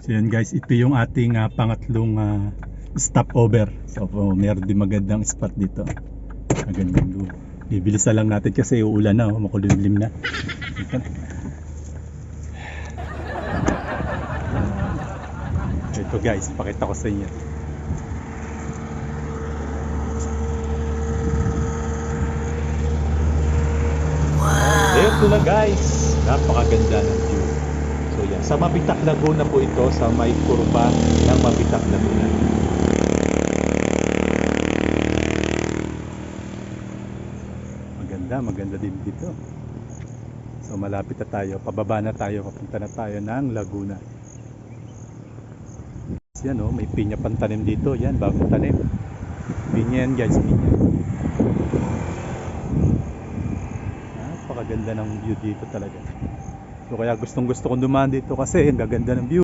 So yan guys, ito yung ating pangatlong stopover. So meron din magandang spot dito. Magandang view. Bibilisan lang natin kasi uulan na, makulimlim na. Ito guys, pakita ko sa inyo. Ito na guys, napakaganda ng view. So yan, sa Mabitak Laguna po ito, sa may kurba ng Mabitak Laguna. Maganda din dito. So malapit na tayo, pababa na tayo, papunta na tayo ng Laguna. Yan oh, may pinya pang tanim dito, yan, bagong tanim. Pinya yan guys, pinya. Napakaganda ng view dito talaga. So kaya gustong gusto kong dumaan dito kasi ang gaganda ng view.